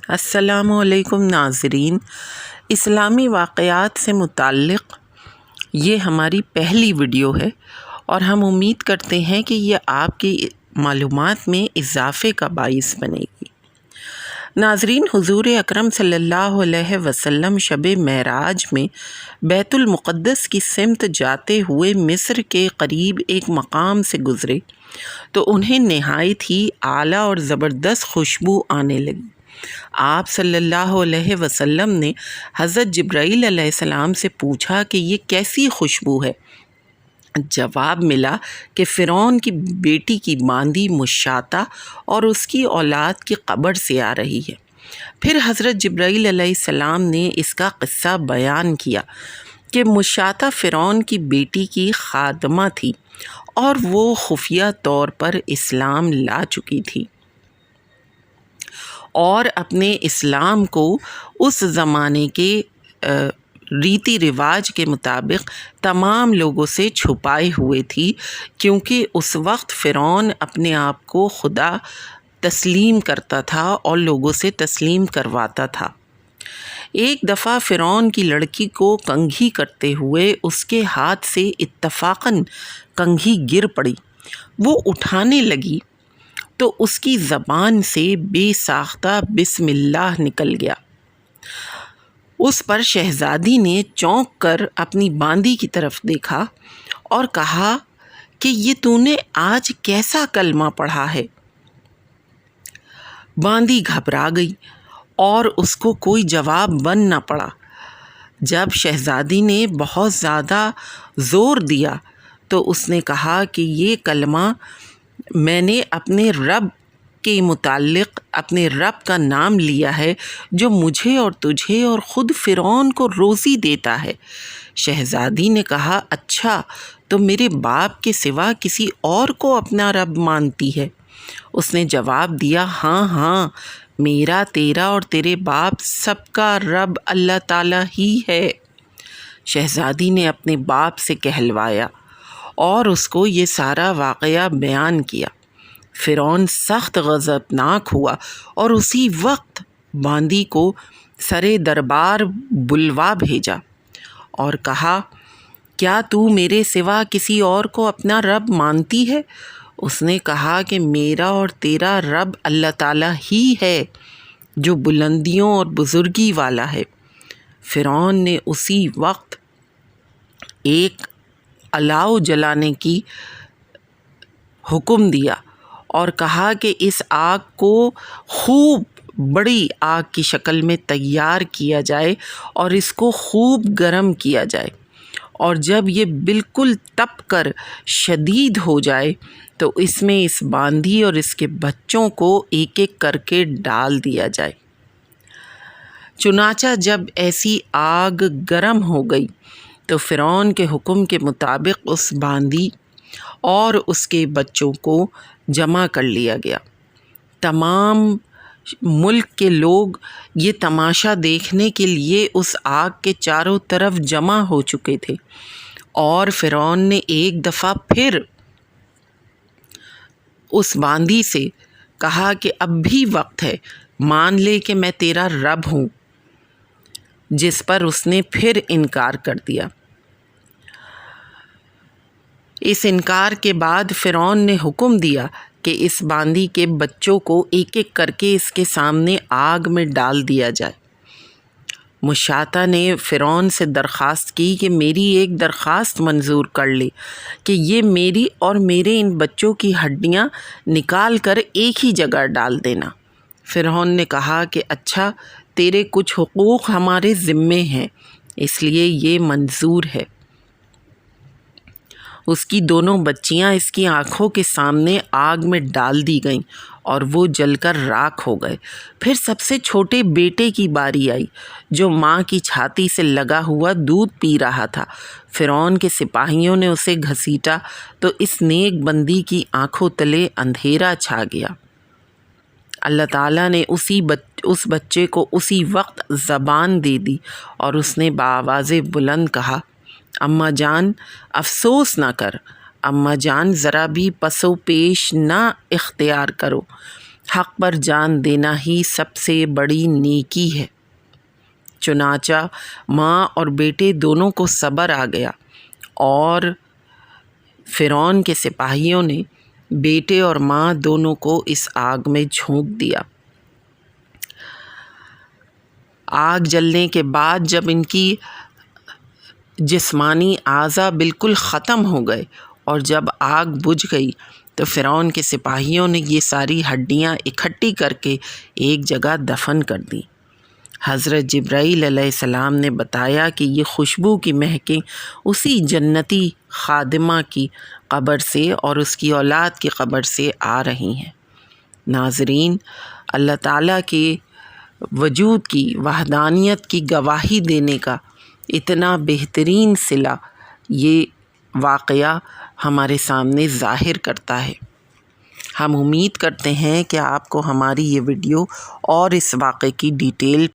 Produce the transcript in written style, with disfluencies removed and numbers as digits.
السلام علیکم ناظرین، اسلامی واقعات سے متعلق یہ ہماری پہلی ویڈیو ہے اور ہم امید کرتے ہیں کہ یہ آپ کی معلومات میں اضافے کا باعث بنے گی۔ ناظرین، حضور اکرم صلی اللہ علیہ وسلم شب معراج میں بیت المقدس کی سمت جاتے ہوئے مصر کے قریب ایک مقام سے گزرے تو انہیں نہایت ہی اعلیٰ اور زبردست خوشبو آنے لگی۔ آپ صلی اللہ علیہ وسلم نے حضرت جبرائیل علیہ السلام سے پوچھا کہ یہ کیسی خوشبو ہے؟ جواب ملا کہ فرعون کی بیٹی کی باندی مشاطہ اور اس کی اولاد کی قبر سے آ رہی ہے۔ پھر حضرت جبرائیل علیہ السلام نے اس کا قصہ بیان کیا کہ مشاطہ فرعون کی بیٹی کی خادمہ تھی اور وہ خفیہ طور پر اسلام لا چکی تھی اور اپنے اسلام کو اس زمانے کے ریتی رواج کے مطابق تمام لوگوں سے چھپائے ہوئے تھی، کیونکہ اس وقت فرعون اپنے آپ کو خدا تسلیم کرتا تھا اور لوگوں سے تسلیم کرواتا تھا۔ ایک دفعہ فرعون کی لڑکی کو کنگھی کرتے ہوئے اس کے ہاتھ سے اتفاقاً کنگھی گر پڑی۔ وہ اٹھانے لگی تو اس کی زبان سے بے ساختہ بسم اللہ نکل گیا۔ اس پر شہزادی نے چونک کر اپنی باندی کی طرف دیکھا اور کہا کہ یہ تو نے آج کیسا کلمہ پڑھا ہے؟ باندی گھبرا گئی اور اس کو کوئی جواب بن نہ پڑا۔ جب شہزادی نے بہت زیادہ زور دیا تو اس نے کہا کہ یہ کلمہ میں نے اپنے رب کے متعلق اپنے رب کا نام لیا ہے جو مجھے اور تجھے اور خود فرعون کو روزی دیتا ہے۔ شہزادی نے کہا، اچھا تو میرے باپ کے سوا کسی اور کو اپنا رب مانتی ہے؟ اس نے جواب دیا، ہاں ہاں، میرا، تیرا اور تیرے باپ سب کا رب اللہ تعالیٰ ہی ہے۔ شہزادی نے اپنے باپ سے کہلوایا اور اس کو یہ سارا واقعہ بیان کیا۔ فرعون سخت غضبناک ہوا اور اسی وقت باندی کو سرے دربار بلوا بھیجا اور کہا، کیا تو میرے سوا کسی اور کو اپنا رب مانتی ہے؟ اس نے کہا کہ میرا اور تیرا رب اللہ تعالیٰ ہی ہے جو بلندیوں اور بزرگی والا ہے۔ فرعون نے اسی وقت ایک الاؤ جلانے کی حکم دیا اور کہا کہ اس آگ کو خوب بڑی آگ کی شکل میں تیار کیا جائے اور اس کو خوب گرم کیا جائے، اور جب یہ بالکل تپ کر شدید ہو جائے تو اس میں اس باندھی اور اس کے بچوں کو ایک ایک کر کے ڈال دیا جائے۔ چنانچہ جب ایسی آگ گرم ہو گئی تو فرعون کے حکم کے مطابق اس باندھی اور اس کے بچوں کو جمع کر لیا گیا۔ تمام ملک کے لوگ یہ تماشا دیکھنے کے لیے اس آگ کے چاروں طرف جمع ہو چکے تھے، اور فرعون نے ایک دفعہ پھر اس باندھی سے کہا کہ اب بھی وقت ہے، مان لے کہ میں تیرا رب ہوں، جس پر اس نے پھر انکار کر دیا۔ اس انکار کے بعد فرعون نے حکم دیا کہ اس باندھی کے بچوں کو ایک ایک کر کے اس کے سامنے آگ میں ڈال دیا جائے۔ مشاطہ نے فرعون سے درخواست کی کہ میری ایک درخواست منظور کر لے کہ یہ میری اور میرے ان بچوں کی ہڈیاں نکال کر ایک ہی جگہ ڈال دینا۔ فرعون نے کہا کہ اچھا، تیرے کچھ حقوق ہمارے ذمے ہیں، اس لیے یہ منظور ہے۔ اس کی دونوں بچیاں اس کی آنکھوں کے سامنے آگ میں ڈال دی گئیں اور وہ جل کر راکھ ہو گئے۔ پھر سب سے چھوٹے بیٹے کی باری آئی جو ماں کی چھاتی سے لگا ہوا دودھ پی رہا تھا۔ فرعون کے سپاہیوں نے اسے گھسیٹا تو اس نیک بندی کی آنکھوں تلے اندھیرا چھا گیا۔ اللہ تعالیٰ نے اس بچے کو اسی وقت زبان دے دی اور اس نے بآواز بلند کہا، اماں جان افسوس نہ کر، اماں جان ذرا بھی پس و پیش نہ اختیار کرو، حق پر جان دینا ہی سب سے بڑی نیکی ہے۔ چنانچہ ماں اور بیٹے دونوں کو صبر آ گیا اور فرعون کے سپاہیوں نے بیٹے اور ماں دونوں کو اس آگ میں جھونک دیا۔ آگ جلنے کے بعد جب ان کی جسمانی اعضاء بالکل ختم ہو گئے اور جب آگ بجھ گئی تو فرعون کے سپاہیوں نے یہ ساری ہڈیاں اکٹھی کر کے ایک جگہ دفن کر دیں۔ حضرت جبرائیل علیہ السلام نے بتایا کہ یہ خوشبو کی مہکیں اسی جنتی خادمہ کی قبر سے اور اس کی اولاد کی قبر سے آ رہی ہیں۔ ناظرین، اللہ تعالیٰ کے وجود کی وحدانیت کی گواہی دینے کا اتنا بہترین صلہ یہ واقعہ ہمارے سامنے ظاہر کرتا ہے۔ ہم امید کرتے ہیں کہ آپ کو ہماری یہ ویڈیو اور اس واقعے کی ڈیٹیل